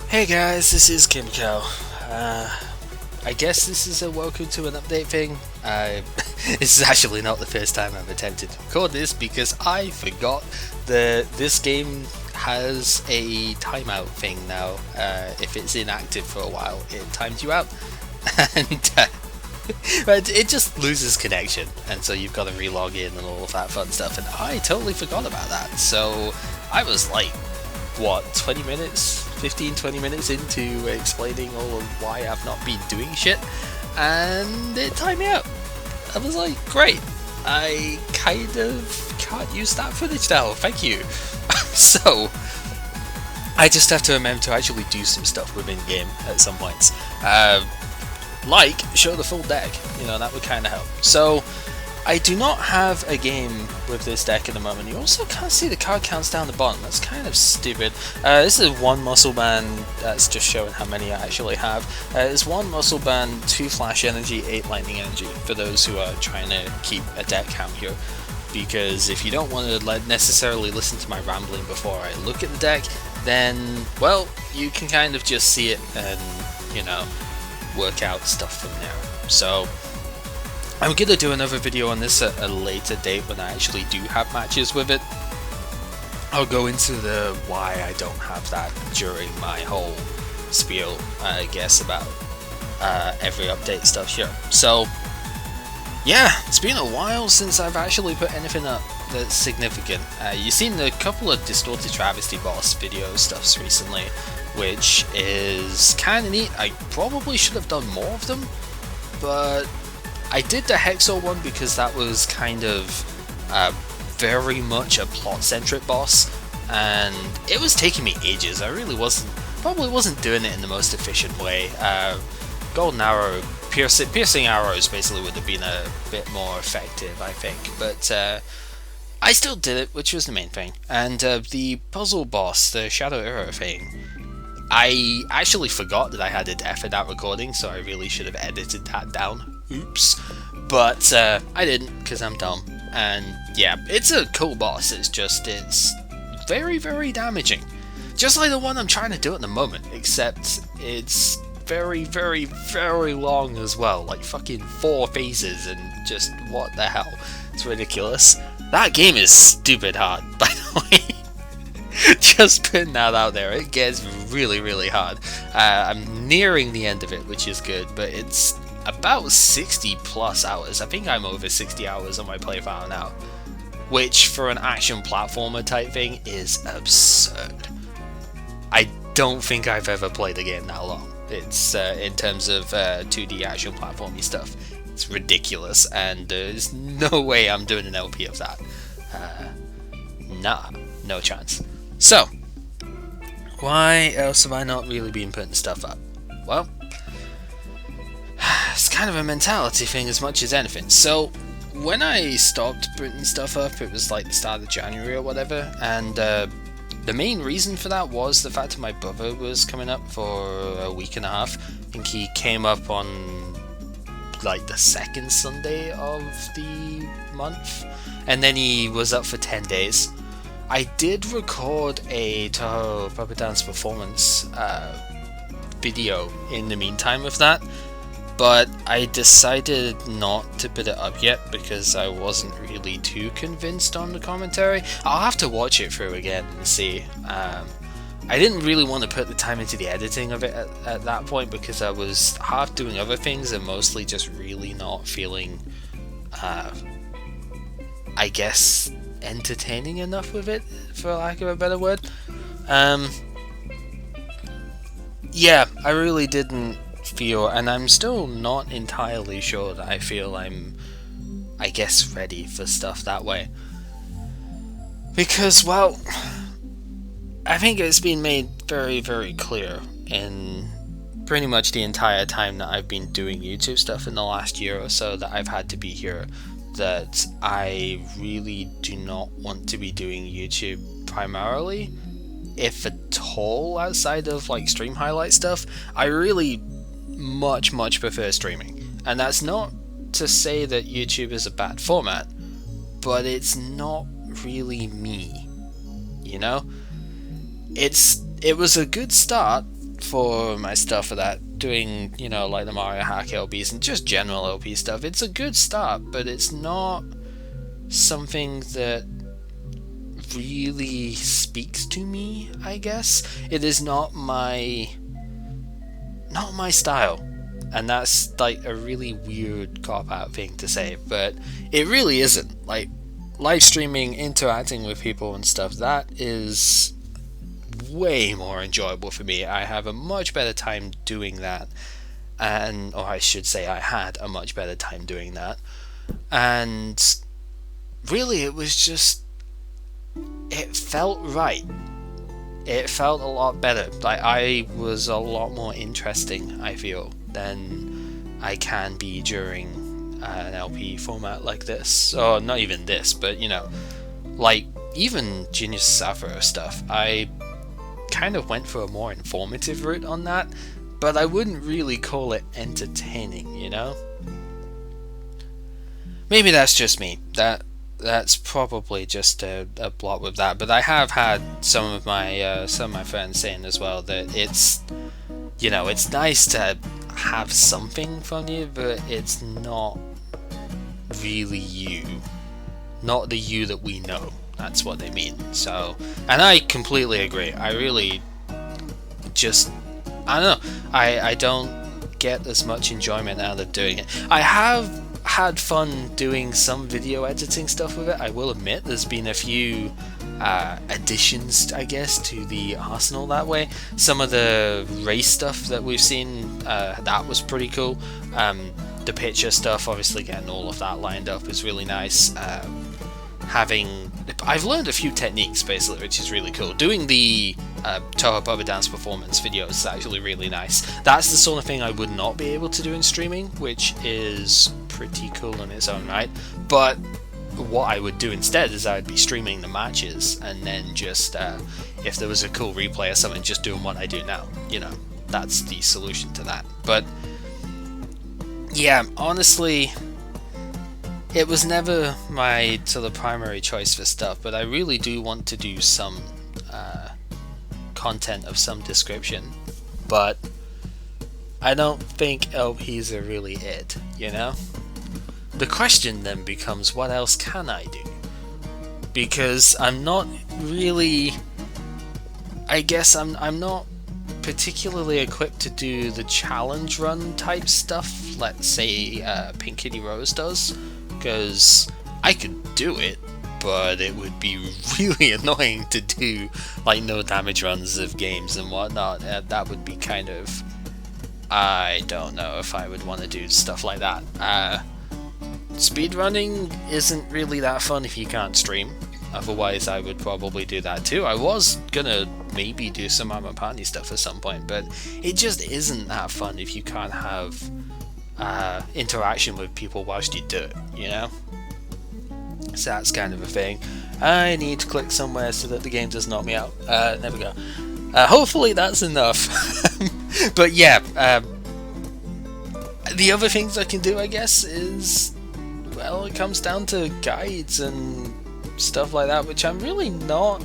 Hey guys, this is Kimco. I guess this is a welcome to an update thing. This is actually not the first time I've attempted to record this because I forgot that this game has a timeout thing now. If it's inactive for a while, it times you out. And but it just loses connection, and so you've got to relog in and all of that fun stuff, and I totally forgot about that. So I was like, what, 20 minutes, 15-20 minutes into explaining all of why I've not been doing shit, and it timed me out. I was like, great, I kind of can't use that footage now, thank you. So I just have to remember to actually do some stuff within game at some points. Like, show the full deck, that would kind of help. So, I do not have a game with this deck at the moment. You also can't see the card counts down the bottom, that's kind of stupid. This is one muscle band, that's just showing how many I actually have. It's one muscle band, 2 flash energy, 8 lightning energy, for those who are trying to keep a deck count here. Because if you don't want to necessarily listen to my rambling before I look at the deck, then, well, you can kind of just see it and, work out stuff from there. So I'm gonna do another video on this at a later date when I actually do have matches with it. I'll go into the why I don't have that during my whole spiel, I guess, about every update stuff here. So yeah, it's been a while since I've actually put anything up that's significant. You've seen a couple of Distorted Travesty boss video stuffs recently, which is kind of neat. I probably should have done more of them, but I did the Hexor one because that was kind of very much a plot-centric boss, and it was taking me ages. I really probably wasn't doing it in the most efficient way. Golden Arrow, piercing arrows basically would have been a bit more effective, I think, but I still did it, which was the main thing. And the puzzle boss, the Shadow Era thing, I actually forgot that I had a death in that recording, so I really should have edited that down. Oops. But I didn't, because I'm dumb. And yeah, it's a cool boss, it's very, very damaging. Just like the one I'm trying to do at the moment, except it's very, very, very long as well. Like fucking 4 phases, and just what the hell. It's ridiculous. That game is stupid hard, by the way. Just putting that out there, it gets really, really hard. I'm nearing the end of it, which is good, but it's about 60 plus hours. I think I'm over 60 hours on my playfile now, which for an action platformer type thing is absurd. I don't think I've ever played a game that long. It's in terms of 2D action platformy stuff, it's ridiculous, and there's no way I'm doing an LP of that. Nah, no chance. So, why else have I not really been putting stuff up? Well, it's kind of a mentality thing as much as anything. So, when I stopped putting stuff up, it was like the start of January or whatever, and the main reason for that was the fact that my brother was coming up for a week and a half. I think he came up on like the second Sunday of the month, and then he was up for 10 days. I did record a Toho Puppet Dance performance video in the meantime of that, but I decided not to put it up yet because I wasn't really too convinced on the commentary. I'll have to watch it through again and see. I didn't really want to put the time into the editing of it at that point because I was half doing other things and mostly just really not feeling, I guess, entertaining enough with it, for lack of a better word. Yeah, I really didn't feel, and I'm still not entirely sure that I feel I'm, I guess, ready for stuff that way. Because, well, I think it's been made very, very clear in pretty much the entire time that I've been doing YouTube stuff in the last year or so that I've had to be here, that I really do not want to be doing YouTube primarily, if at all, outside of like stream highlight stuff. I really much prefer streaming, and that's not to say that YouTube is a bad format, but it's not really me, It was a good start for my stuff for that, doing, you know, like the Mario Hack LPs and just general LP stuff. It's a good start, but it's not something that really speaks to me, I guess. It is not my style. And that's like a really weird cop-out thing to say, but it really isn't. Like, live streaming, interacting with people and stuff, that is way more enjoyable for me. I have a much better time doing that, or I should say I had a much better time doing that. And really, it was just, it felt right. It felt a lot better. Like, I was a lot more interesting, I feel, than I can be during an LP format like this. Or not even this, but, you know, like, even Genius Sapphire stuff, I kind of went for a more informative route on that, but I wouldn't really call it entertaining, you know? Maybe that's just me. That's probably just a blot with that, but I have had some of my friends saying as well that it's, you know, it's nice to have something from you, but it's not really you, not the you that we know. That's what they mean. So, and I completely agree. I really just, I don't know, I don't get as much enjoyment out of doing it. I have had fun doing some video editing stuff with it. I will admit there's been a few additions, I guess, to the arsenal that way. Some of the race stuff that we've seen, that was pretty cool. The picture stuff, obviously getting all of that lined up is really nice. I've learned a few techniques basically, which is really cool. Doing the Toho Bubba Dance performance videos is actually really nice. That's the sort of thing I would not be able to do in streaming, which is pretty cool in its own right. But what I would do instead is I would be streaming the matches, and then just if there was a cool replay or something, just doing what I do now. You know, that's the solution to that. But yeah, honestly, it was never my sort of primary choice for stuff, but I really do want to do some content of some description. But I don't think LPs are really it, you know? The question then becomes, what else can I do? Because I'm not really, I guess I'm not particularly equipped to do the challenge run type stuff, let's say Pink Kitty Rose does, because I could do it, but it would be really annoying to do like no damage runs of games and whatnot. That would be kind of, I don't know if I would want to do stuff like that. Speedrunning isn't really that fun if you can't stream, otherwise I would probably do that too. I was gonna maybe do some Mama Party stuff at some point, but it just isn't that fun if you can't have interaction with people whilst you do it, you know? So that's kind of a thing. I need to click somewhere so that the game does knock me out. There we go. Hopefully that's enough. But yeah, the other things I can do, I guess, is, well, it comes down to guides and stuff like that, which I'm really not,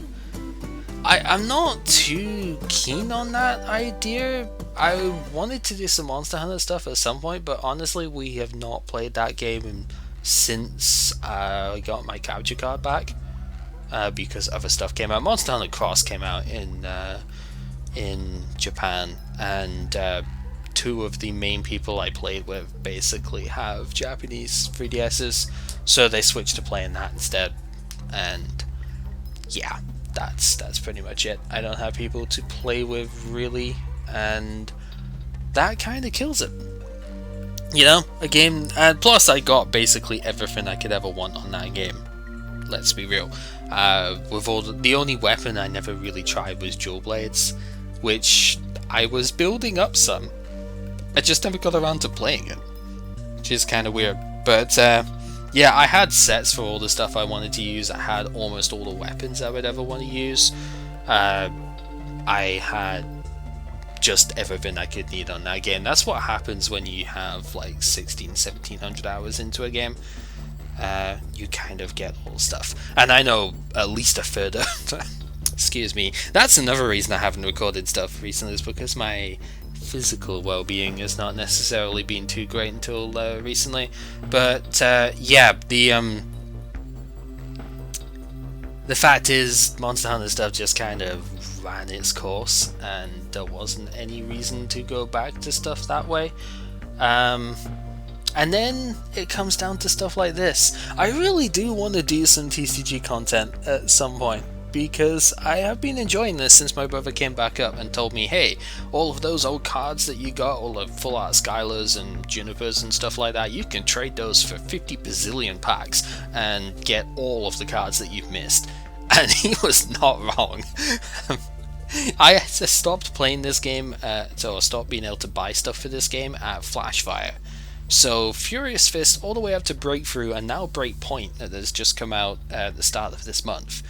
I'm not too keen on that idea. I wanted to do some Monster Hunter stuff at some point, but honestly, we have not played that game since I got my capture card back, because other stuff came out. Monster Hunter Cross came out in Japan, and two of the main people I played with basically have Japanese 3DSs, so they switched to playing that instead. And yeah, that's pretty much it. I don't have people to play with really, and that kind of kills it. You know, a game, and plus I got basically everything I could ever want on that game. Let's be real. With all the only weapon I never really tried was dual blades, which I was building up some. I just never got around to playing it, which is kind of weird. But yeah, I had sets for all the stuff I wanted to use. I had almost all the weapons I would ever want to use. I had just everything I could need on that game. That's what happens when you have like 1700 hours into a game. You kind of get all the stuff. And I know at least a third of Excuse me. That's another reason I haven't recorded stuff recently, is because my physical well-being has not necessarily been too great until recently. But yeah, the fact is, Monster Hunter stuff just kind of ran its course, and there wasn't any reason to go back to stuff that way. And then it comes down to stuff like this. I really do want to do some TCG content at some point, because I have been enjoying this since my brother came back up and told me, hey, all of those old cards that you got, all the full art Skylers and Junipers and stuff like that, you can trade those for 50 bazillion packs and get all of the cards that you've missed. And he was not wrong. I stopped playing this game, so I stopped being able to buy stuff for this game at Flashfire. So Furious Fist all the way up to Breakthrough, and now Breakpoint that has just come out at the start of this month.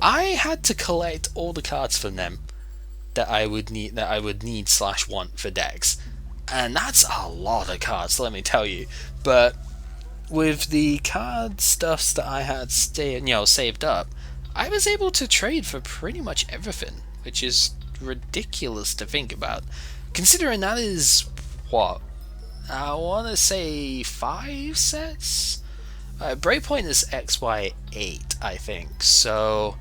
I had to collect all the cards from them that I would need / want for decks, and that's a lot of cards, let me tell you. But with the card stuffs that I had saved up, I was able to trade for pretty much everything, which is ridiculous to think about, considering that is what, I want to say 5 sets. Breakpoint is XY8, I think. So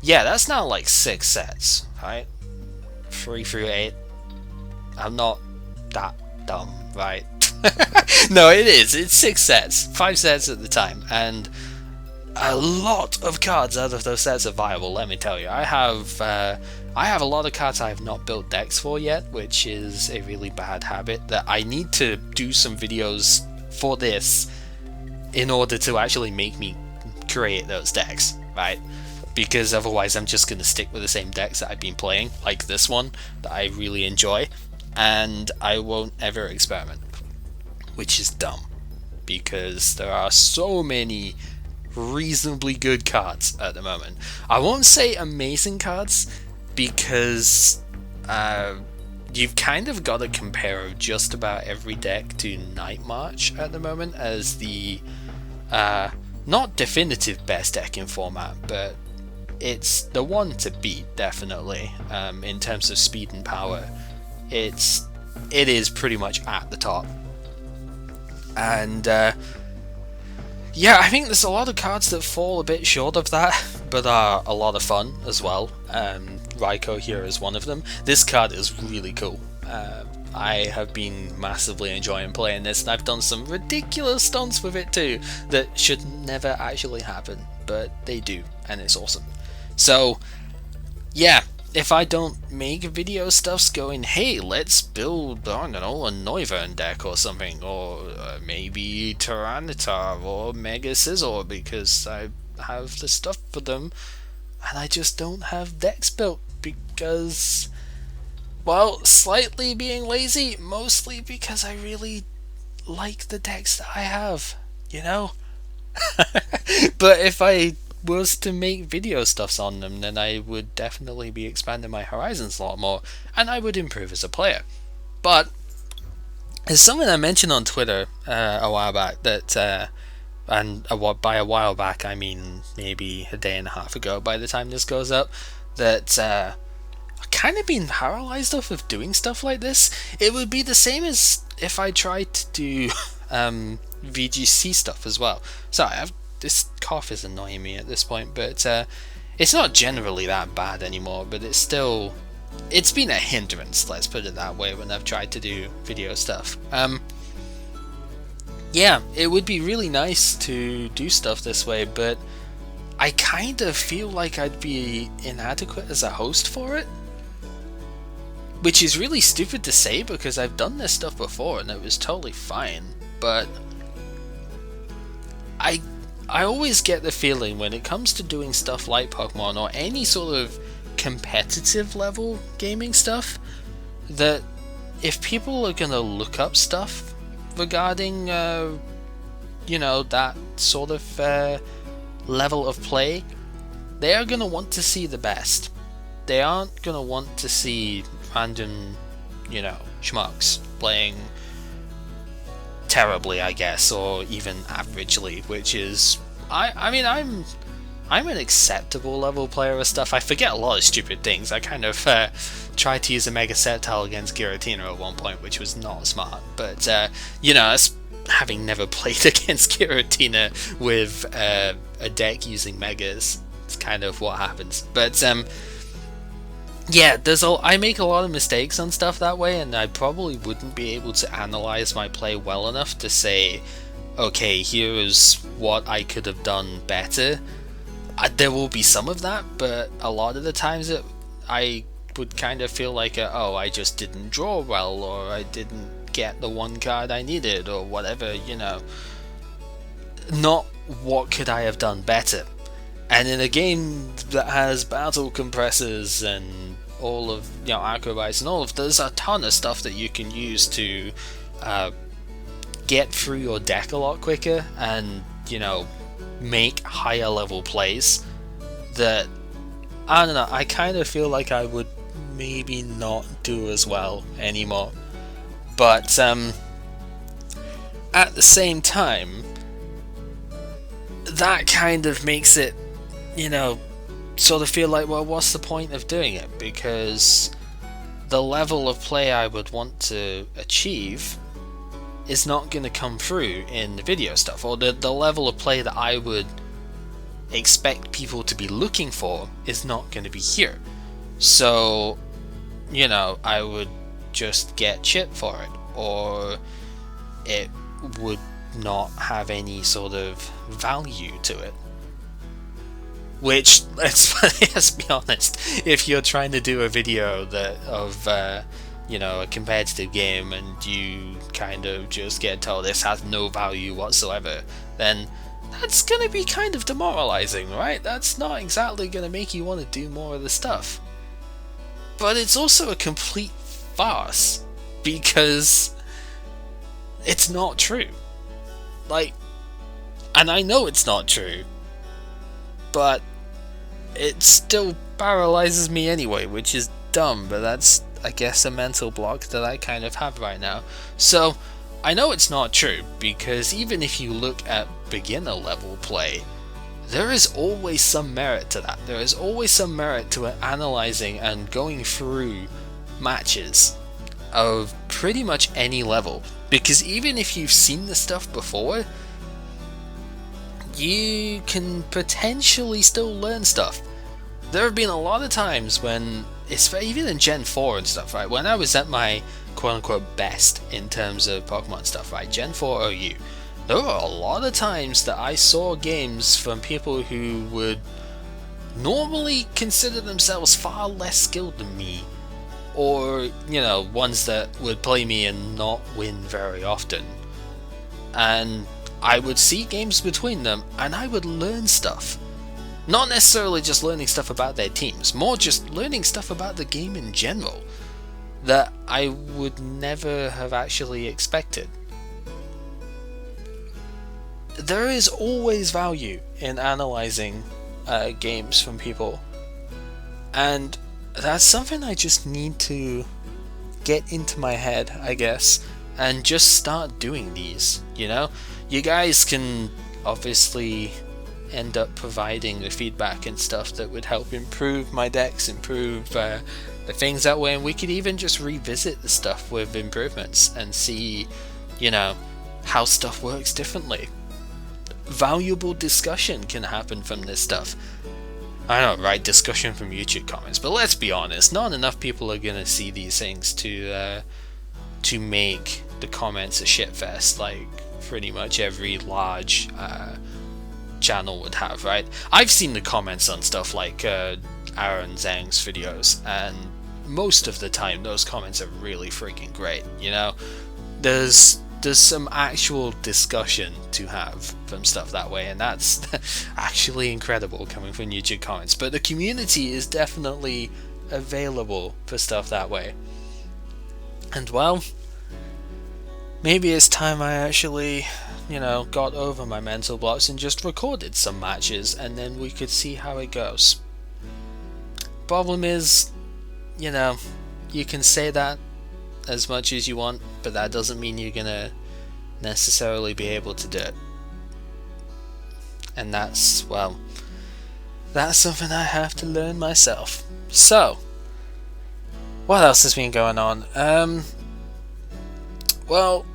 yeah, that's now like 6 sets, right? 3 through 8. I'm not that dumb, right? No, it is. It's 6 sets. 5 sets at the time. And a lot of cards out of those sets are viable, let me tell you. I have a lot of cards I have not built decks for yet, which is a really bad habit that I need to do some videos for this in order to actually make me create those decks, right? Because otherwise I'm just going to stick with the same decks that I've been playing, like this one, that I really enjoy, and I won't ever experiment, which is dumb, because there are so many reasonably good cards at the moment. I won't say amazing cards, because you've kind of got to compare just about every deck to Night March at the moment as the not definitive best deck in format, but it's the one to beat, definitely. In terms of speed and power, it is pretty much at the top. And yeah, I think there's a lot of cards that fall a bit short of that, but are a lot of fun as well. Raikou here is one of them. This card is really cool. I have been massively enjoying playing this, and I've done some ridiculous stunts with it too that should never actually happen, but they do, and it's awesome. So yeah, if I don't make video stuffs going, hey, let's build, I don't know, a Noivern deck or something, or maybe Tyranitar or Mega Scizor, because I have the stuff for them, and I just don't have decks built because, well, slightly being lazy, mostly because I really like the decks that I have, you know? But if I was to make video stuffs on them, then I would definitely be expanding my horizons a lot more, and I would improve as a player. But it's something I mentioned on Twitter a while back, that and by a while back I mean maybe a day and a half ago by the time this goes up, that I've kind of been paralyzed off of doing stuff like this. It would be the same as if I tried to do VGC stuff as well. Sorry, this cough is annoying me at this point, but it's not generally that bad anymore, but it's been a hindrance, let's put it that way, when I've tried to do video stuff. Yeah, it would be really nice to do stuff this way, but I kind of feel like I'd be inadequate as a host for it, which is really stupid to say because I've done this stuff before and it was totally fine, but I always get the feeling when it comes to doing stuff like Pokemon or any sort of competitive level gaming stuff, that if people are going to look up stuff regarding, that sort of level of play, they are going to want to see the best. They aren't going to want to see random, schmucks playing terribly, I guess, or even averagely, which is, I'm I'm an acceptable level player of stuff. I forget a lot of stupid things. I kind of tried to use a Mega Sceptile against Giratina at one point, which was not smart. But, you know, having never played against Giratina with a deck using Megas, it's kind of what happens. But, yeah, I make a lot of mistakes on stuff that way, and I probably wouldn't be able to analyze my play well enough to say, okay, here is what I could have done better. There will be some of that, but a lot of the times I would kind of feel like, oh, I just didn't draw well, or I didn't get the one card I needed, or whatever, you know. Not what could I have done better. And in a game that has battle compressors and all of, you know, acrobats and all of, there's a ton of stuff that you can use to get through your deck a lot quicker and, you know, make higher level plays that, I don't know, I kind of feel like I would maybe not do as well anymore. But at the same time, that kind of makes it, you know, sort of feel like, well, what's the point of doing it? Because the level of play I would want to achieve is not going to come through in the video stuff, or the level of play that I would expect people to be looking for is not going to be here. So, you know, I would just get shit for it, or it would not have any sort of value to it. Which, let's be honest, if you're trying to do a video of you know, a competitive game and you kind of just get told this has no value whatsoever, then that's going to be kind of demoralizing, right? That's not exactly going to make you want to do more of the stuff. But it's also a complete farce, because it's not true. Like, and I know it's not true, but it still paralyzes me anyway, which is dumb, but that's, I guess, a mental block that I kind of have right now. So, I know it's not true, because even if you look at beginner level play, there is always some merit to that. There is always some merit to analyzing and going through matches of pretty much any level, because even if you've seen the stuff before, you can potentially still learn stuff. There have been a lot of times when, even in Gen 4 and stuff, right, when I was at my quote-unquote best in terms of Pokemon stuff, right, Gen 4 OU, there were a lot of times that I saw games from people who would normally consider themselves far less skilled than me, or, you know, ones that would play me and not win very often. And I would see games between them, and I would learn stuff. Not necessarily just learning stuff about their teams, more just learning stuff about the game in general that I would never have actually expected. There is always value in analyzing games from people, and that's something I just need to get into my head, I guess, and just start doing these, you know? You guys can obviously end up providing the feedback and stuff that would help improve my decks, improve the things that way, and we could even just revisit the stuff with improvements and see, you know, how stuff works differently. Valuable discussion can happen from this stuff. I know, right, discussion from YouTube comments, but let's be honest, not enough people are gonna see these things to make the comments a shitfest like pretty much every large channel would have, right? I've seen the comments on stuff like Aaron Zhang's videos, and most of the time those comments are really freaking great, you know? There's some actual discussion to have from stuff that way, and that's actually incredible coming from YouTube comments. But the community is definitely available for stuff that way. And well, maybe it's time I actually, you know, got over my mental blocks and just recorded some matches, and then we could see how it goes. Problem is, you know, you can say that as much as you want, but that doesn't mean you're gonna necessarily be able to do it. And that's, well, That's something I have to learn myself. So, what else has been going on? Well,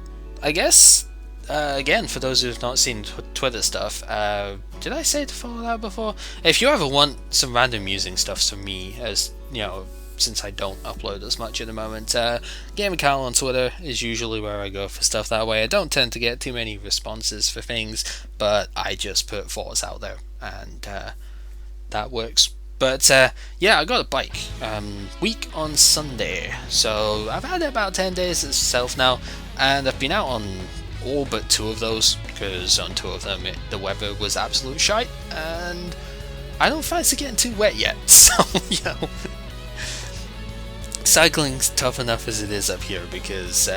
I guess, again, for those who've not seen Twitter stuff, did I say to follow that before? If you ever want some random musing stuff from me, as, you know, since I don't upload as much at the moment, Game Cal on Twitter is usually where I go for stuff that way. I don't tend to get too many responses for things, but I just put thoughts out there, and that works. But yeah, I got a bike week on Sunday, so I've had it about 10 days itself now, and I've been out on all but 2 of those, because on 2 of them the weather was absolute shite, and I don't fancy getting too wet yet, so you know, cycling's tough enough as it is up here, because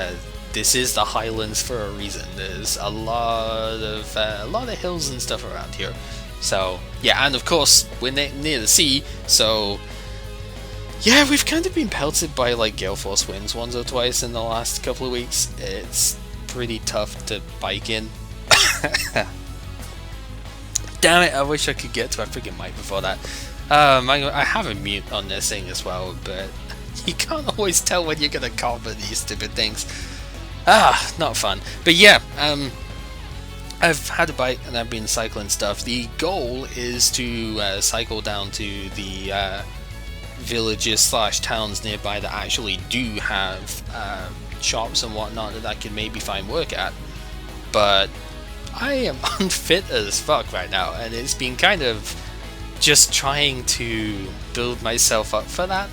this is the Highlands for a reason. There's a lot of hills and stuff around here. So yeah, and of course we're near the sea, so yeah, we've kind of been pelted by like gale force winds once or twice in the last couple of weeks. It's pretty tough to bike in. Damn it, I wish I could get to a freaking mic before that. I have a mute on this thing as well, but you can't always tell when you're gonna cover these stupid things. Not fun. But yeah, I've had a bike and I've been cycling stuff. The goal is to cycle down to the villages / towns nearby that actually do have shops and whatnot that I can maybe find work at. But I am unfit as fuck right now, and it's been kind of just trying to build myself up for that.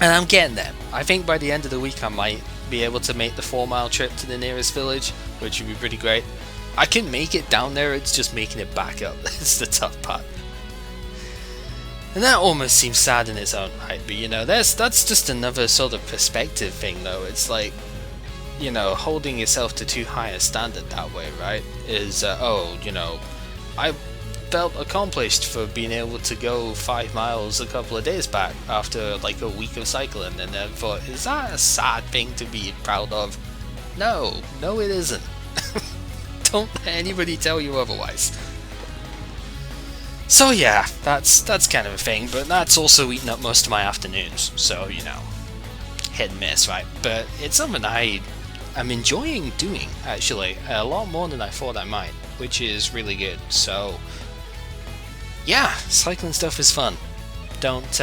And I'm getting there. I think by the end of the week I might be able to make the 4-mile trip to the nearest village, which would be pretty great. I can make it down there, it's just making it back up that's the tough part. And that almost seems sad in its own right, but you know, that's just another sort of perspective thing though. It's like, you know, holding yourself to too high a standard that way, right? Is, oh, you know, I felt accomplished for being able to go 5 miles a couple of days back after like a week of cycling, and then thought, is that a sad thing to be proud of? No it isn't. Don't let anybody tell you otherwise. So yeah, that's kind of a thing, but that's also eaten up most of my afternoons, so you know, hit and miss, right? But it's something I'm enjoying doing, actually, a lot more than I thought I might, which is really good. So yeah, cycling stuff is fun. Don't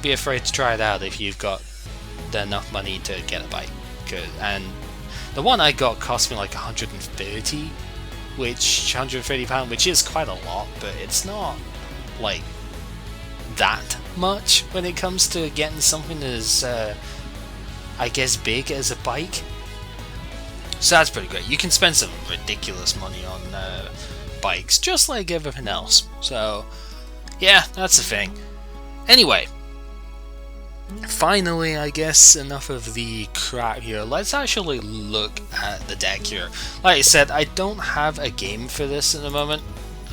be afraid to try it out if you've got enough money to get a bike. And the one I got cost me like £130, £130, which is quite a lot, but it's not like that much when it comes to getting something as I guess big as a bike. So that's pretty great. You can spend some ridiculous money on bikes, just like everything else. So yeah, that's the thing. Anyway, finally, I guess enough of the crap here. Let's actually look at the deck here. Like I said, I don't have a game for this at the moment.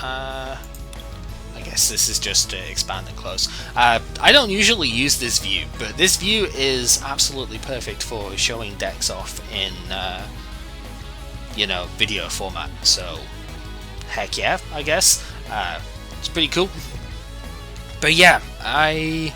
I guess this is just to expand and close. I don't usually use this view, but this view is absolutely perfect for showing decks off in, you know, video format. So, heck yeah, I guess. It's pretty cool. But yeah, I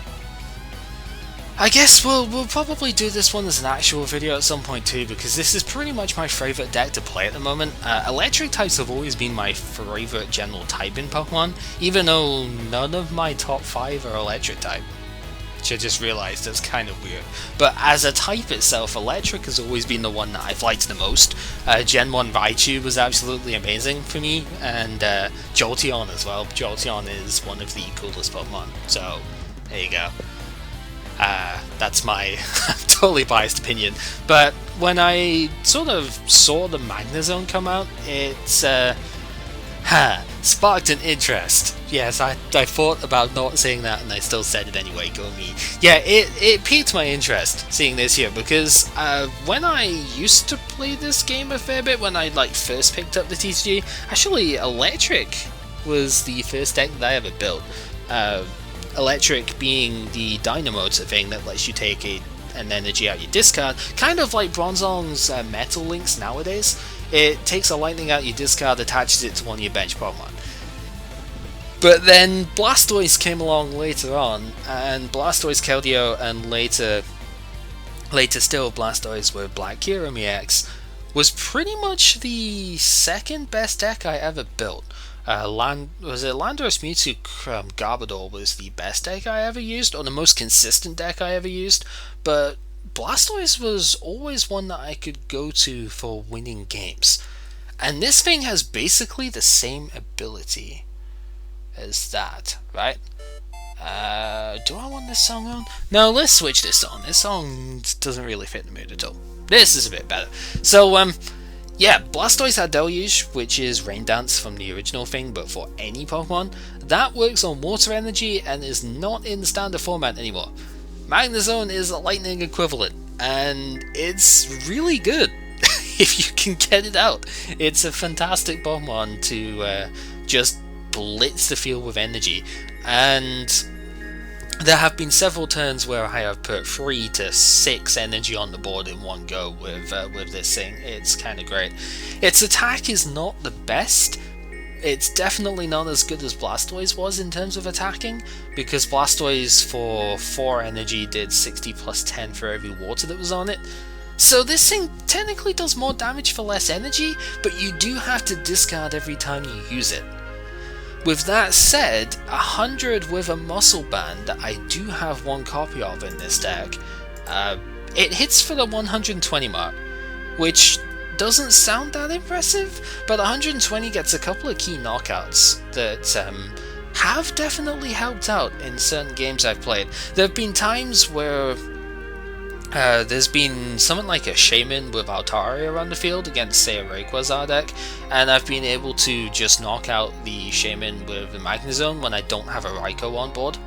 guess we'll probably do this one as an actual video at some point too, because this is pretty much my favourite deck to play at the moment. Electric types have always been my favourite general type in Pokemon, even though none of my top 5 are electric type. Which I just realised is kind of weird. But as a type itself, electric has always been the one that I've liked the most. Gen 1 Raikou was absolutely amazing for me, and Jolteon as well. Jolteon is one of the coolest Pokemon, so there you go. That's my totally biased opinion, but when I sort of saw the Magnezone come out, it's sparked an interest. Yes, I thought about not saying that, and I still said it anyway, go me. Yeah, it piqued my interest seeing this here, because when I used to play this game a fair bit, when I like first picked up the TCG, actually Electric was the first deck that I ever built. Electric being the Dynamo thing that lets you take an energy out your discard, kind of like Bronzong's Metal Links nowadays. It takes a lightning out your discard, attaches it to one of your bench Pokemon. But then Blastoise came along later on, and Blastoise Keldeo, and later still Blastoise with Black Kyurem EX, was pretty much the second best deck I ever built. Was it Landorus Mewtwo Garbodor was the best deck I ever used, or the most consistent deck I ever used, but Blastoise was always one that I could go to for winning games. And this thing has basically the same ability as that, right? Do I want this song on? No, let's switch this on. This song doesn't really fit the mood at all. This is a bit better. So, yeah, Blastoise had Deluge, which is Rain Dance from the original thing, but for any Pokemon. That works on Water Energy and is not in the standard format anymore. Magnezone is a Lightning equivalent, and it's really good if you can get it out. It's a fantastic Pokemon to just blitz the field with energy, and there have been several turns where I have put 3 to 6 energy on the board in one go with this thing. It's kind of great. Its attack is not the best. It's definitely not as good as Blastoise was in terms of attacking, because Blastoise for 4 energy did 60 plus 10 for every water that was on it. So this thing technically does more damage for less energy, but you do have to discard every time you use it. With that said, 100 with a Muscle Band that I do have one copy of in this deck, it hits for the 120 mark, which doesn't sound that impressive, but 120 gets a couple of key knockouts that have definitely helped out in certain games I've played. There have been times where there's been something like a Shaman with Altaria around the field against, say, a Rayquaza deck, and I've been able to just knock out the Shaman with the Magnezone when I don't have a Raikou on board.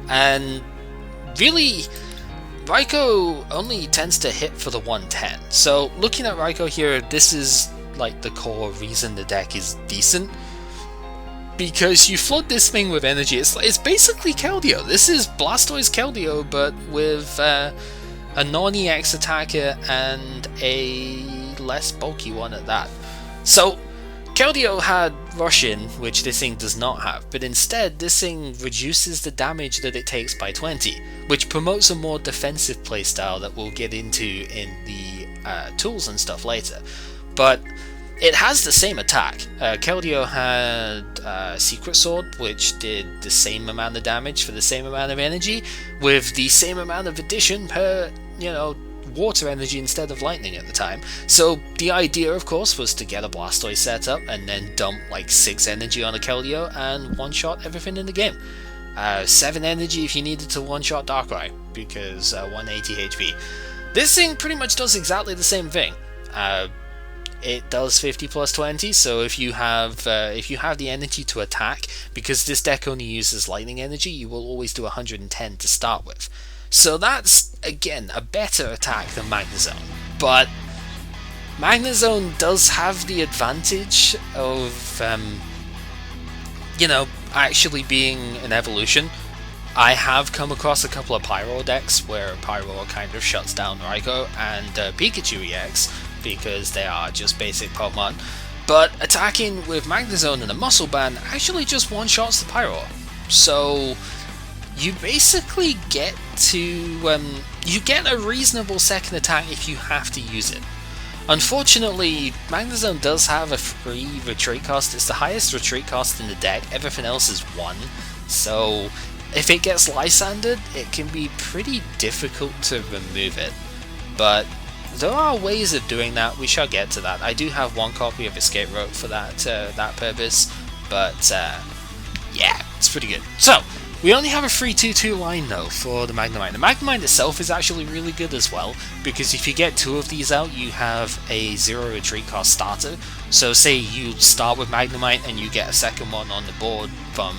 And really, Raikou only tends to hit for the 110. So looking at Raikou here, this is like the core reason the deck is decent, because you flood this thing with energy. It's basically Keldeo. This is Blastoise Keldeo, but with a non-EX attacker and a less bulky one at that. So Keldeo had Rush-In, which this thing does not have, but instead this thing reduces the damage that it takes by 20, which promotes a more defensive playstyle that we'll get into in the tools and stuff later. But it has the same attack. Keldeo had Secret Sword, which did the same amount of damage for the same amount of energy, with the same amount of addition per, water energy instead of lightning at the time. So the idea, of course, was to get a Blastoise set up and then dump like 6 energy on a Keldeo and one-shot everything in the game. 7 energy if you needed to one-shot Darkrai, because 180 HP. This thing pretty much does exactly the same thing. It does 50 plus 20, so if you have the energy to attack, because this deck only uses lightning energy, you will always do 110 to start with. So that's, again, a better attack than Magnezone. But Magnezone does have the advantage of, actually being an evolution. I have come across a couple of Pyro decks where Pyro kind of shuts down Raikou and Pikachu EX, because they are just basic Pokemon. But attacking with Magnezone and a Muscle Band actually just one-shots the Pyro. So you basically get to you get a reasonable second attack if you have to use it. Unfortunately, Magnezone does have a free retreat cost. It's the highest retreat cost in the deck. Everything else is 1. So if it gets Lysandered, it can be pretty difficult to remove it. But there are ways of doing that. We shall get to that. I do have one copy of Escape Rope for that purpose, but yeah, it's pretty good. So we only have a 3-2-2 line though for the Magnemite. The Magnemite itself is actually really good as well, because if you get 2 of these out, you have a 0 retreat cost starter. So say you start with Magnemite and you get a second one on the board from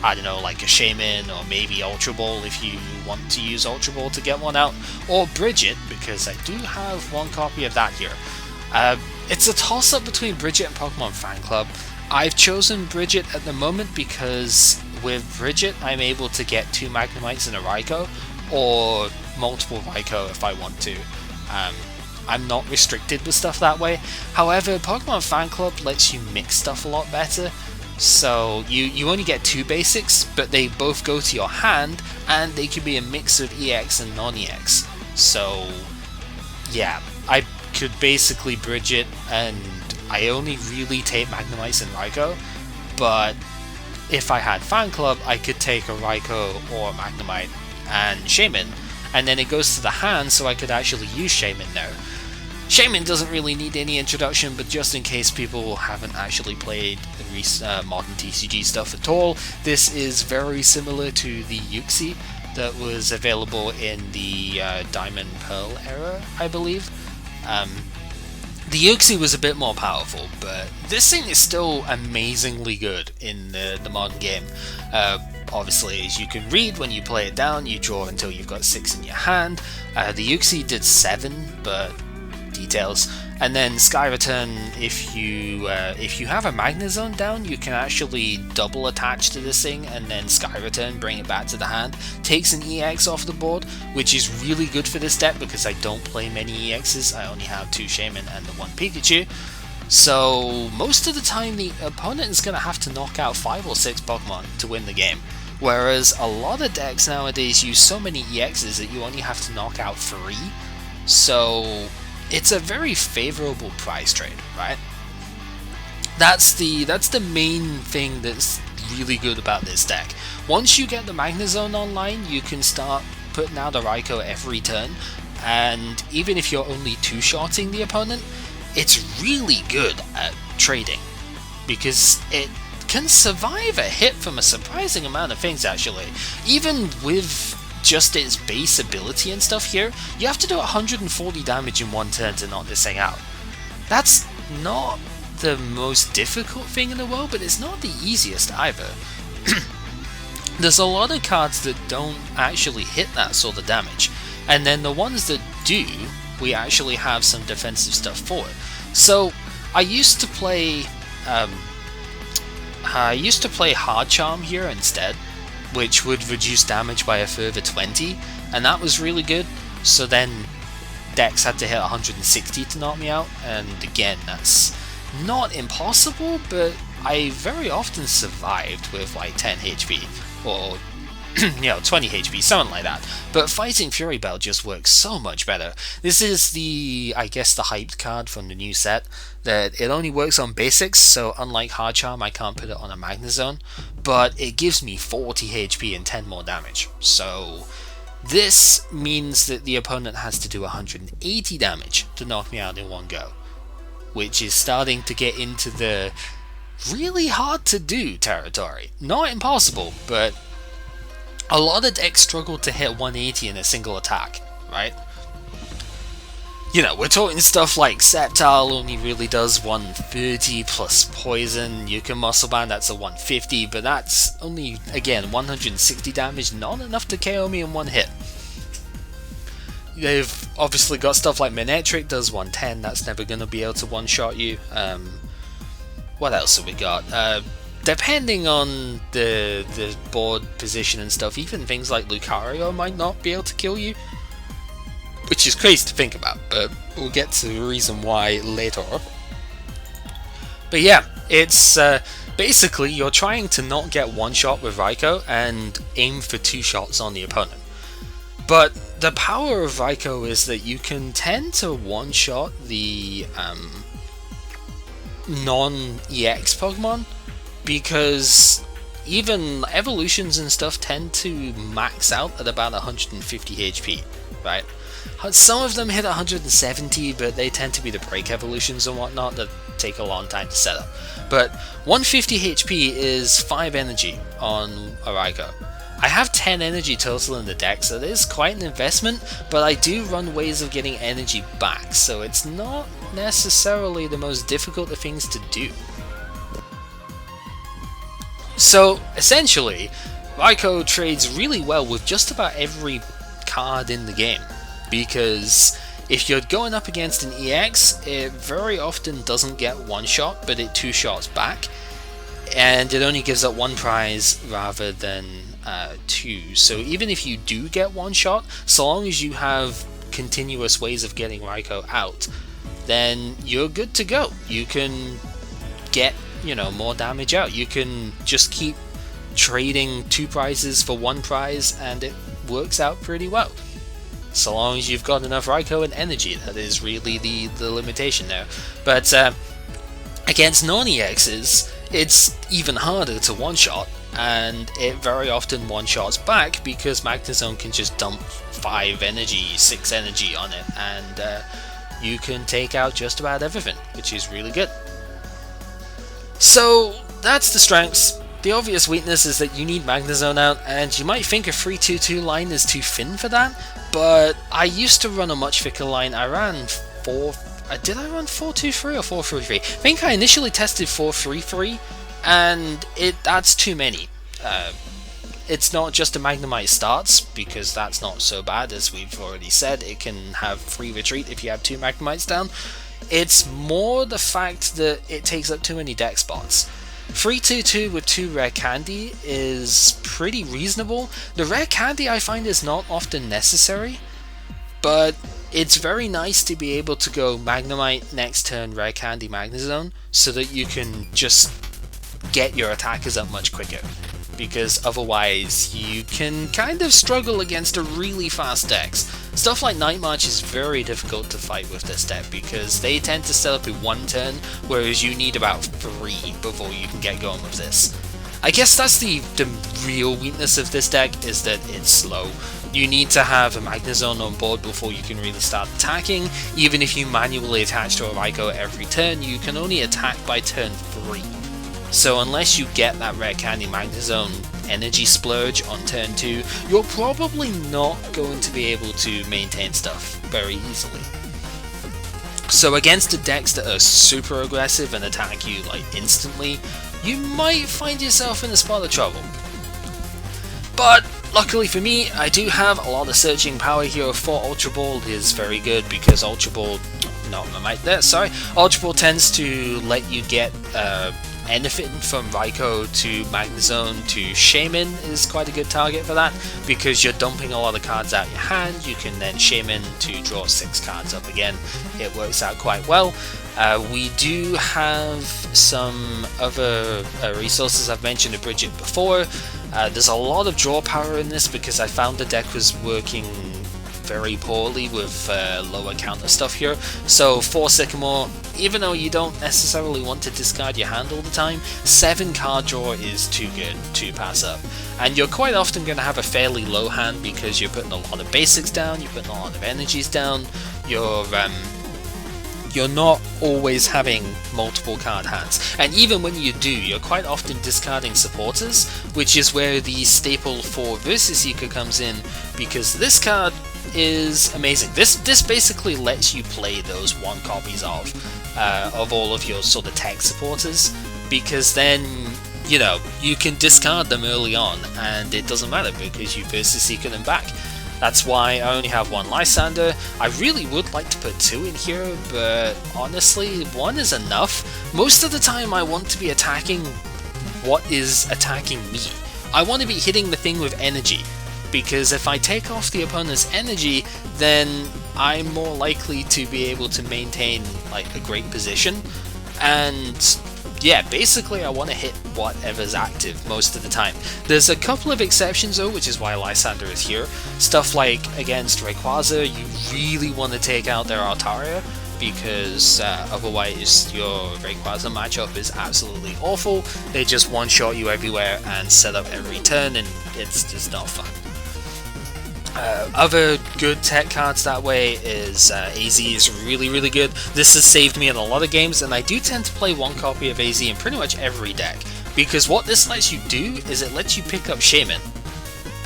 I don't know, like a Shaman, or maybe Ultra Ball if you want to use Ultra Ball to get one out, or Bridget, because I do have one copy of that here. It's a toss-up between Bridget and Pokemon Fan Club. I've chosen Bridget at the moment because with Bridget I'm able to get 2 Magnemites and a Raikou, or multiple Raikou if I want to. I'm not restricted with stuff that way. However, Pokemon Fan Club lets you mix stuff a lot better. So you only get 2 basics, but they both go to your hand, and they can be a mix of EX and non-EX. So yeah, I could basically bridge it, and I only really take Magnemites and Raikou, but if I had Fan Club, I could take a Raikou or a Magnemite and Shaman, and then it goes to the hand, so I could actually use Shaman now. Shaman doesn't really need any introduction, but just in case people haven't actually played modern TCG stuff at all, this is very similar to the Yuxi that was available in the Diamond Pearl era, I believe. The Yuxi was a bit more powerful, but this thing is still amazingly good in the modern game. Obviously, as you can read, when you play it down, you draw until you've got 6 in your hand. The Yuxi did 7, but details. And then Sky Return, if you have a Magnezone down, you can actually double attach to this thing and then Sky Return, bring it back to the hand. Takes an EX off the board, which is really good for this deck because I don't play many EXs. I only have 2 Shaman and the 1 Pikachu. So most of the time the opponent is going to have to knock out 5 or 6 Pokemon to win the game. Whereas a lot of decks nowadays use so many EXs that you only have to knock out 3. So it's a very favorable price trade, right? That's the main thing that's really good about this deck. Once you get the Magnezone online, you can start putting out a Raikou every turn, and even if you're only 2-shotting the opponent, it's really good at trading, because it can survive a hit from a surprising amount of things actually. Even with just its base ability and stuff here, you have to do 140 damage in 1 turn to knock this thing out. That's not the most difficult thing in the world, but it's not the easiest either. There's a lot of cards that don't actually hit that sort of damage, and then the ones that do, we actually have some defensive stuff for it. So I used to play Hard Charm here instead, which would reduce damage by a further 20, and that was really good. So then decks had to hit 160 to knock me out, and again, that's not impossible, but I very often survived with like 10 HP, or 20 HP, something like that. But Fighting Fury Bell just works so much better. This is I guess the hyped card from the new set, that it only works on basics, so unlike Hard Charm, I can't put it on a Magnezone, but it gives me 40 HP and 10 more damage. So this means that the opponent has to do 180 damage to knock me out in one go, which is starting to get into the really hard to do territory. Not impossible, but a lot of decks struggle to hit 180 in a single attack, right? We're talking stuff like Sceptile only really does 130 plus poison. You can Muscle Band, that's a 150, but that's only, again, 160 damage, not enough to KO me in one hit. They've obviously got stuff like Manectric, does 110, that's never going to be able to one-shot you. What else have we got? Depending on the board position and stuff, even things like Lucario might not be able to kill you, which is crazy to think about, but we'll get to the reason why later. But yeah, it's basically you're trying to not get one shot with Raikou and aim for 2 shots on the opponent. But the power of Raikou is that you can tend to one-shot the non-EX Pokemon, because even evolutions and stuff tend to max out at about 150 HP, right? Some of them hit 170, but they tend to be the break evolutions and whatnot that take a long time to set up. But 150 HP is 5 energy on a Raikou. I have 10 energy total in the deck, so it is quite an investment, but I do run ways of getting energy back, so it's not necessarily the most difficult of things to do. So essentially, Raikou trades really well with just about every card in the game, because if you're going up against an EX, it very often doesn't get one shot, but it 2 shots back, and it only gives up 1 prize rather than 2. So even if you do get one shot, so long as you have continuous ways of getting Raikou out, then you're good to go. You can get you know, more damage out. You can just keep trading 2 prizes for 1 prize and it works out pretty well. So long as you've got enough Raikou and energy, that is really the limitation there. But against non-EXs, it's even harder to one-shot, and it very often one-shots back because Magnezone can just dump 5 energy, 6 energy on it, and you can take out just about everything, which is really good. So that's the strengths. The obvious weakness is that you need Magnezone out, and you might think a 3-2-2 line is too thin for that, but I used to run a much thicker line. I ran 4... did I run 4-2-3 or 4-3-3? I think I initially tested 4-3-3, and that's too many. It's not just a Magnemite starts, because that's not so bad, as we've already said. It can have free retreat if you have 2 Magnemites down. It's more the fact that it takes up too many deck spots. 3-2-2 with 2 rare candy is pretty reasonable. The rare candy I find is not often necessary, but it's very nice to be able to go Magnemite next turn, rare candy, Magnezone, so that you can just get your attackers up much quicker, because otherwise you can kind of struggle against a really fast decks. Stuff like Night March is very difficult to fight with this deck because they tend to set up in 1 turn, whereas you need about 3 before you can get going with this. I guess that's the real weakness of this deck, is that it's slow. You need to have a Magnezone on board before you can really start attacking. Even if you manually attach to a Raikou every turn, you can only attack by turn 3. So unless you get that rare candy Magnezone energy splurge on turn 2, you're probably not going to be able to maintain stuff very easily. So against the decks that are super aggressive and attack you like instantly, you might find yourself in a spot of trouble. But luckily for me, I do have a lot of searching power here. For Ultra Ball is very good because Ultra Ball tends to let you get anything from Raikou to Magnezone to Shaman is quite a good target for that, because you're dumping a lot of cards out your hand. You can then Shaman to draw 6 cards up again. It works out quite well. We do have some other resources. I've mentioned a Bridget before. There's a lot of draw power in this because I found the deck was working very poorly with lower counter stuff here. So for Sycamore, even though you don't necessarily want to discard your hand all the time, 7 card draw is too good to pass up. And you're quite often going to have a fairly low hand because you're putting a lot of basics down, you're putting a lot of energies down, you're not always having multiple card hands. And even when you do, you're quite often discarding supporters, which is where the staple for Versus Seeker comes in, because this card is amazing. This basically lets you play those 1 copies of all of your sort of tech supporters, because then, you know, you can discard them early on and it doesn't matter because you Versus Seeker them back. That's why I only have 1 Lysander. I really would like to put 2 in here, but honestly, 1 is enough. Most of the time I want to be attacking what is attacking me. I want to be hitting the thing with energy, because if I take off the opponent's energy, then I'm more likely to be able to maintain like a great position. And yeah, basically I want to hit whatever's active most of the time. There's a couple of exceptions though, which is why Lysander is here. Stuff like against Rayquaza, you really want to take out their Altaria, because otherwise your Rayquaza matchup is absolutely awful. They just one-shot you everywhere and set up every turn, and it's just not fun. Other good tech cards that way is AZ is really good. This has saved me in a lot of games, and I do tend to play 1 copy of AZ in pretty much every deck, because what this lets you do is it lets you pick up Shaman,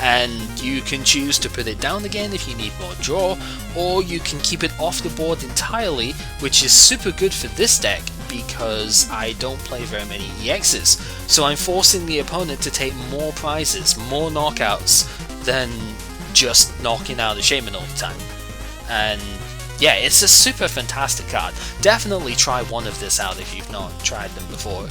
and you can choose to put it down again if you need more draw, or you can keep it off the board entirely, which is super good for this deck because I don't play very many EXs, so I'm forcing the opponent to take more prizes, more knockouts, than just knocking out a Shaman all the time. And yeah, it's a super fantastic card. Definitely try one of this out if you've not tried them before.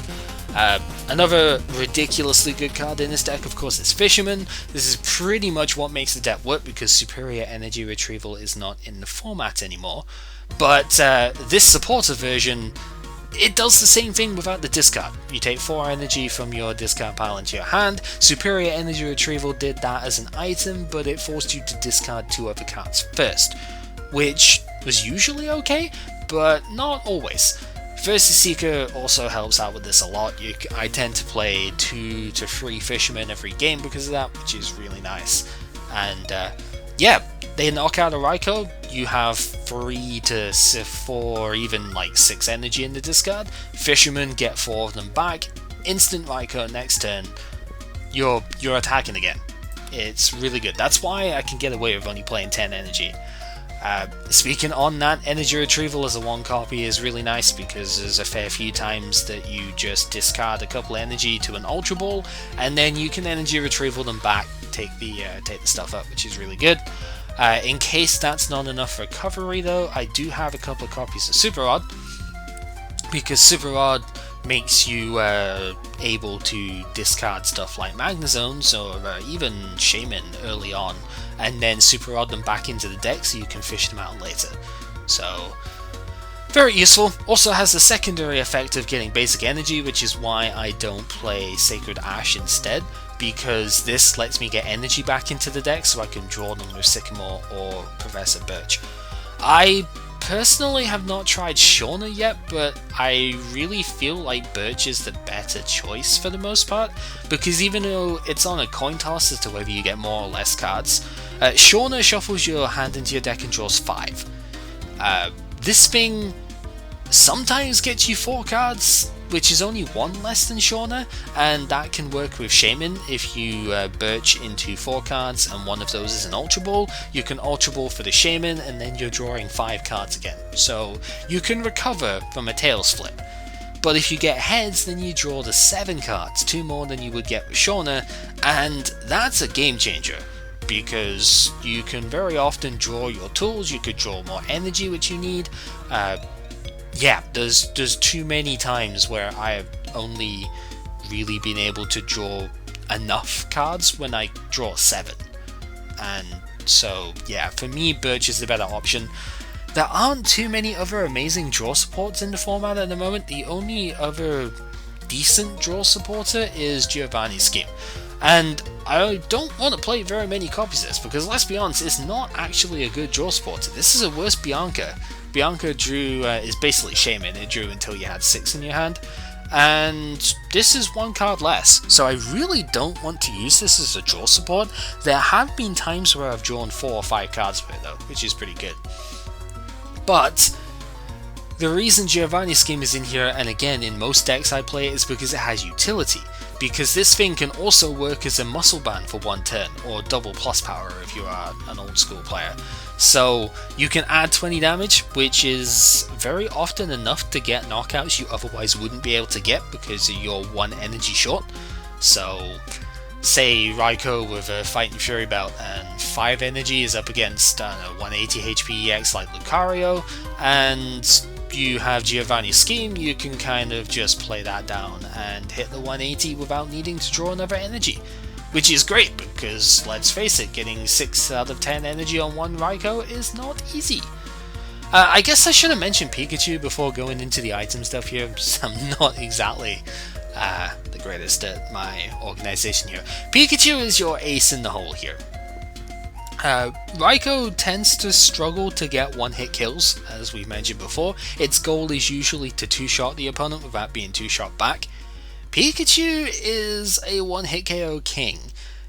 Another ridiculously good card in this deck, of course, is Fisherman. This is pretty much what makes the deck work because Superior Energy Retrieval is not in the format anymore. But this supporter version it does the same thing without the discard. You take 4 energy from your discard pile into your hand. Superior Energy Retrieval did that as an item, but it forced you to discard 2 other cards first, which was usually okay, but not always. Versus Seeker also helps out with this a lot. I tend to play 2 to 3 Fishermen every game because of that, which is really nice. And yeah, they knock out a Raikou, you have 3 to 4, even like 6 energy in the discard. Fishermen get 4 of them back. Instant Raikou next turn, you're attacking again. It's really good. That's why I can get away with only playing 10 energy. Speaking on that, energy retrieval as a 1 copy is really nice because there's a fair few times that you just discard a couple energy to an Ultra Ball, and then you can energy retrieval them back, take the stuff up, which is really good. In case that's not enough recovery though, I do have a couple of copies of Super Rod, because Super Rod makes you able to discard stuff like Magnezones or even Shaman early on, and then Super Rod them back into the deck so you can fish them out later. So, very useful. Also has the secondary effect of getting basic energy, which is why I don't play Sacred Ash instead, because this lets me get energy back into the deck so I can draw them with Sycamore or Professor Birch. I personally have not tried Shauna yet, but I really feel like Birch is the better choice for the most part, because even though it's on a coin toss as to whether you get more or less cards, Shauna shuffles your hand into your deck and draws 5. This thing sometimes gets you 4 cards, which is only 1 less than Shauna, and that can work with Shaman. If you Birch into 4 cards and one of those is an Ultra Ball, you can Ultra Ball for the Shaman and then you're drawing 5 cards again. So you can recover from a Tails flip. But if you get heads, then you draw the 7 cards, 2 more than you would get with Shauna, and that's a game changer, because you can very often draw your tools, you could draw more energy which you need. Yeah, there's too many times where I have only really been able to draw enough cards when I draw 7. And so, yeah, for me, Birch is the better option. There aren't too many other amazing draw supports in the format at the moment. The only other decent draw supporter is Giovanni's Scheme. And I don't want to play very many copies of this, because let's be honest, it's not actually a good draw supporter. This is a worse Bianca. Bianca drew is basically Shaman. It drew until you had 6 in your hand, and this is 1 card less. So I really don't want to use this as a draw support. There have been times where I've drawn 4 or 5 cards with it though, which is pretty good. But the reason Giovanni's Scheme is in here, and again in most decks I play it, is because it has utility. Because this thing can also work as a muscle band for 1 turn, or double plus power if you are an old school player. So you can add 20 damage, which is very often enough to get knockouts you otherwise wouldn't be able to get because you're 1 energy short. So say Raikou with a Fighting Fury belt and 5 energy is up against 180 HP EX like Lucario, and you have Giovanni's Scheme, you can kind of just play that down and hit the 180 without needing to draw another energy. Which is great, because let's face it, getting 6 out of 10 energy on 1 Raikou is not easy. I guess I should have mentioned Pikachu before going into the item stuff here, because I'm not exactly the greatest at my organization here. Pikachu is your ace in the hole here. Raikou tends to struggle to get 1-hit kills, as we mentioned before. Its goal is usually to 2-shot the opponent without being 2-shot back. Pikachu is a 1-hit KO king.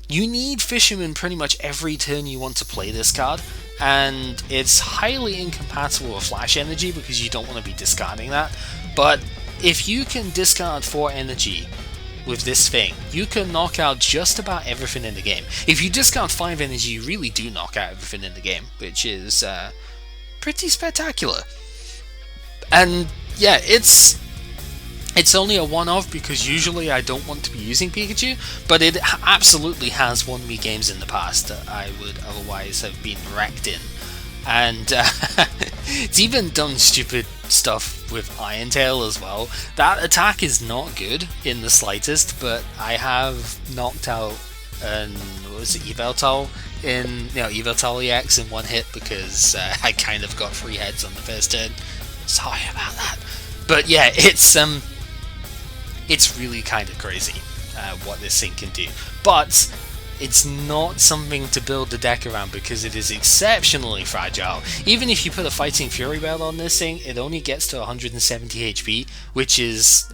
You need Fisherman pretty much every turn you want to play this card, and it's highly incompatible with Flash Energy because you don't want to be discarding that. But if you can discard 4 energy with this thing, you can knock out just about everything in the game. If you discard 5 energy, you really do knock out everything in the game, which is pretty spectacular. And yeah, it's only a one-off because usually I don't want to be using Pikachu, but it absolutely has won me games in the past that I would otherwise have been wrecked in. And it's even done stupid stuff with Iron Tail as well. That attack is not good in the slightest, but I have knocked out Yveltal EX in 1 hit because I kind of got 3 heads on the first turn. Sorry about that. But yeah, it's really kind of crazy what this thing can do. But it's not something to build the deck around because it is exceptionally fragile. Even if you put a Fighting Fury Belt on this thing, it only gets to 170 HP, which is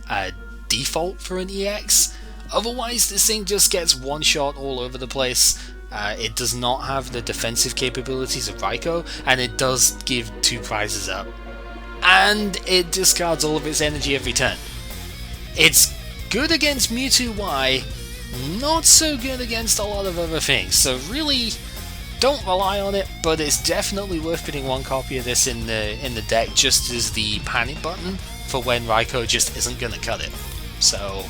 default for an EX. Otherwise, this thing just gets one shot all over the place. It does not have the defensive capabilities of Raikou, and it does give 2 prizes up. And it discards all of its energy every turn. It's good against Mewtwo Y, not so good against a lot of other things, so really don't rely on it, but it's definitely worth putting one copy of this in the deck just as the panic button for when Raikou just isn't gonna cut it. So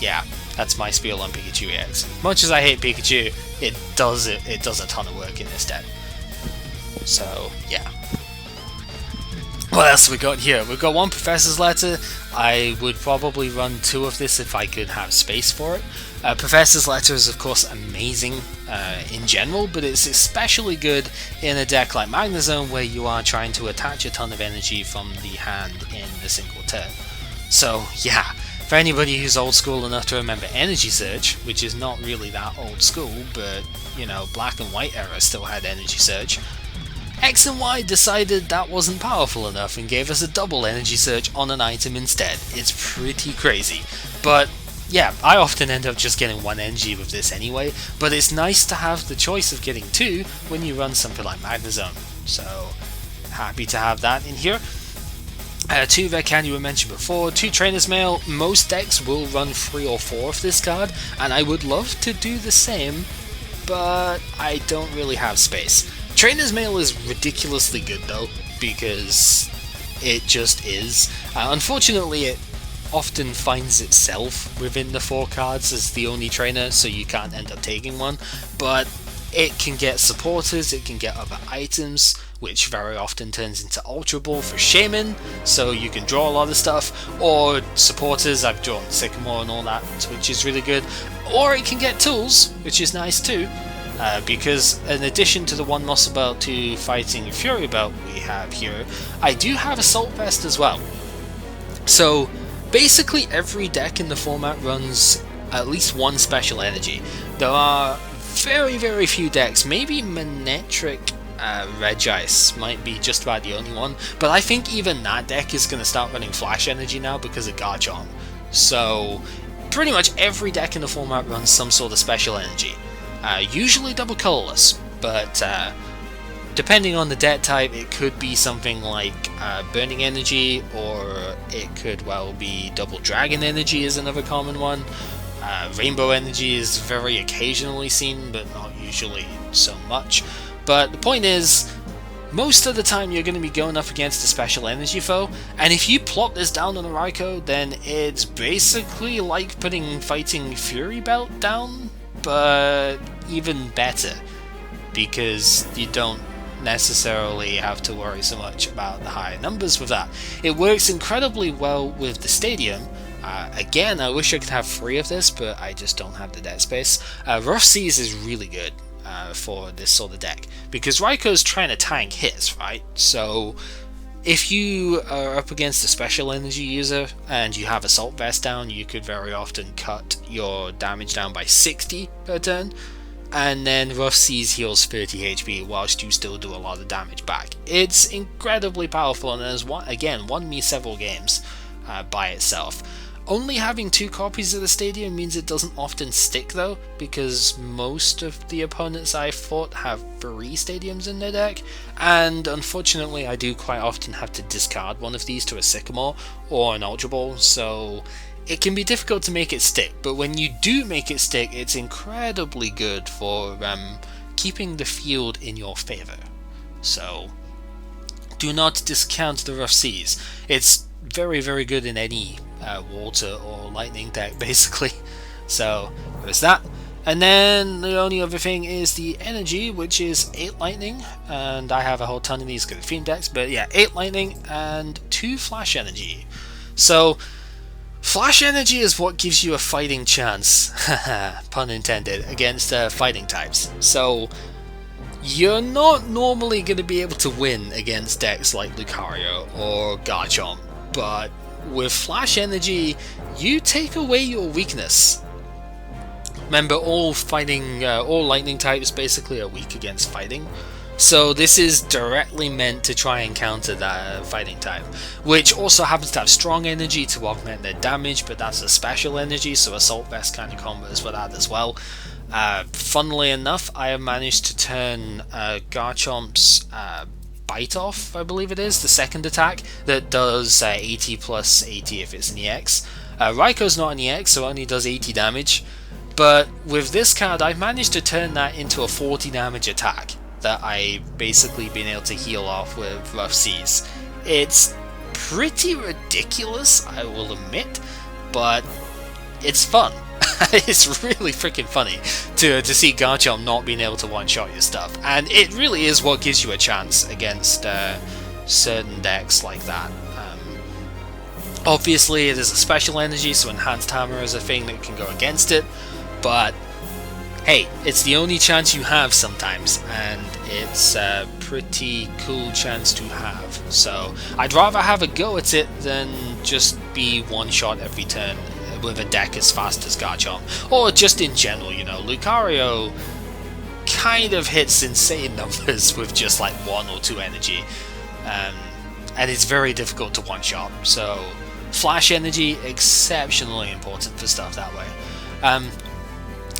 yeah, that's my spiel on Pikachu EX. Much as I hate Pikachu, it does a ton of work in this deck. So yeah. What else have we got here? We've got one Professor's Letter. I would probably run 2 of this if I could have space for it. Professor's Letter is of course amazing in general, but it's especially good in a deck like Magnezone where you are trying to attach a ton of energy from the hand in a single turn. So yeah, for anybody who's old school enough to remember Energy Surge, which is not really that old school, but you know, Black and White era still had Energy Surge, X and Y decided that wasn't powerful enough and gave us a double Energy Surge on an item instead. It's pretty crazy. But yeah, I often end up just getting 1 energy with this anyway, but it's nice to have the choice of getting 2 when you run something like Magnezone. So happy to have that in here. 2 Red Candy were mentioned before, 2 Trainer's Mail. Most decks will run 3 or 4 of this card, and I would love to do the same, but I don't really have space. Trainer's Mail is ridiculously good though, because it just is. Unfortunately, it often finds itself within the 4 cards as the only trainer, so you can't end up taking one, but it can get supporters, it can get other items, which very often turns into Ultra Ball for Shaman, so you can draw a lot of stuff, or supporters, I've drawn Sycamore and all that, which is really good, or it can get tools, which is nice too. Because in addition to the 1 Muscle Belt, 2 Fighting Fury Belt we have here, I do have Assault Vest as well. So basically every deck in the format runs at least 1 special energy. There are very, very few decks, maybe Manectric Regice might be just about the only one, but I think even that deck is going to start running Flash Energy now because of Garchomp. So pretty much every deck in the format runs some sort of special energy. Usually double colorless, but depending on the deck type, it could be something like Burning Energy, or it could well be Double Dragon Energy is another common one. Rainbow Energy is very occasionally seen, but not usually so much. But the point is, most of the time you're going to be going up against a special energy foe, and if you plop this down on a Raikou, then it's basically like putting Fighting Fury Belt down, but even better, because you don't necessarily have to worry so much about the higher numbers with that. It works incredibly well with the Stadium. Again, I wish I could have 3 of this, but I just don't have the deck space. Rough Seas is really good for this sort of deck, because Raikou's trying to tank hits, right? So if you are up against a special energy user and you have Assault Vest down, you could very often cut your damage down by 60 per turn, and then Rough Seas heals 30 HP whilst you still do a lot of damage back. It's incredibly powerful and has won me several games by itself. Only having 2 copies of the Stadium means it doesn't often stick though, because most of the opponents I've fought have 3 Stadiums in their deck, and unfortunately I do quite often have to discard one of these to a Sycamore or an Ultra Ball, so it can be difficult to make it stick, but when you do make it stick, it's incredibly good for keeping the field in your favour. So do not discount the Rough Seas. It's very, very good in any water or lightning deck, basically. So there's that. And then the only other thing is the energy, which is 8 lightning, and I have a whole ton of these good theme decks, but yeah, 8 lightning and 2 flash energy. So flash energy is what gives you a fighting chance, pun intended, against fighting types. So you're not normally going to be able to win against decks like Lucario or Garchomp, but with Flash Energy, you take away your weakness. Remember, all lightning types basically are weak against fighting. So this is directly meant to try and counter that fighting type, which also happens to have strong energy to augment their damage, but that's a special energy, so Assault Vest kind of combos for that as well. Funnily enough, I have managed to turn Garchomp's Bite Off, I believe it is, the second attack, that does 80 plus 80 if it's an EX. Raikou's not an EX, so it only does 80 damage, but with this card I've managed to turn that into a 40 damage attack that I've basically been able to heal off with Rough Seas. It's pretty ridiculous, I will admit, but it's fun. It's really freaking funny to see Garchomp not being able to one-shot your stuff, and it really is what gives you a chance against certain decks like that. Obviously it is a special energy, so Enhanced Hammer is a thing that can go against it, but hey, it's the only chance you have sometimes, and it's a pretty cool chance to have. So I'd rather have a go at it than just be one-shot every turn with a deck as fast as Garchomp. Or just in general, you know, Lucario kind of hits insane numbers with just like 1 or 2 energy. And it's very difficult to one-shot. So Flash Energy, exceptionally important for stuff that way.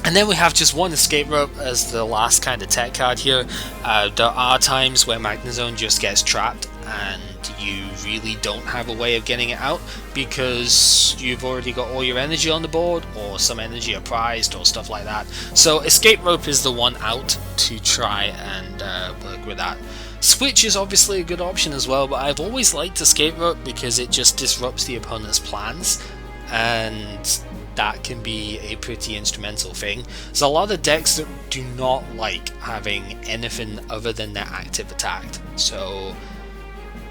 And then we have just one Escape Rope as the last kind of tech card here. There are times where Magnezone just gets trapped and you really don't have a way of getting it out because you've already got all your energy on the board, or some energy are prized, or stuff like that. So Escape Rope is the one out to try and work with that. Switch is obviously a good option as well, but I've always liked Escape Rope because it just disrupts the opponent's plans, and that can be a pretty instrumental thing. There's a lot of decks that do not like having anything other than their active attack. So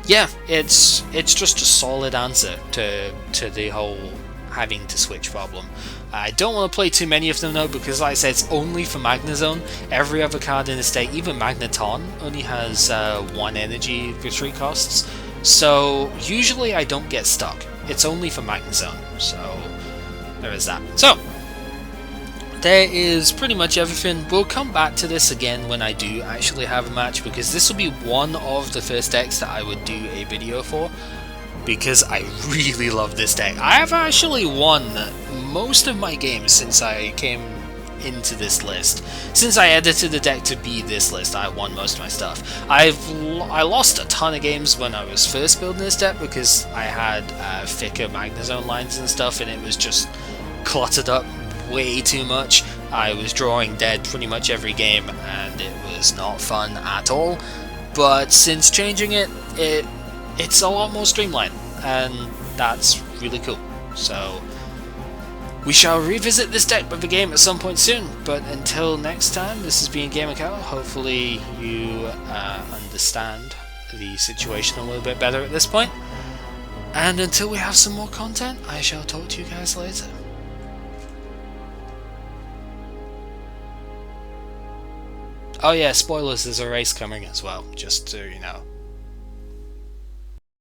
yeah, it's just a solid answer to the whole having to switch problem. I don't want to play too many of them though, because like I said, it's only for Magnezone. Every other card in this deck, even Magneton, only has 1 energy retreat costs. So usually I don't get stuck. It's only for Magnezone, so there is that. So there is pretty much everything. We'll come back to this again when I do actually have a match, because this will be one of the first decks that I would do a video for, because I really love this deck. I have actually won most of my games since I came into this list. Since I edited the deck to be this list, I won most of my stuff. I lost a ton of games when I was first building this deck because I had thicker Magnezone lines and stuff, and it was just cluttered up way too much. I was drawing dead pretty much every game, and it was not fun at all. But since changing it, it's a lot more streamlined, and that's really cool. So we shall revisit this deck with the game at some point soon, but until next time, this has been GamerCow. Hopefully you understand the situation a little bit better at this point, and until we have some more content, I shall talk to you guys later. Oh yeah, spoilers, there's a race coming as well, just to, you know,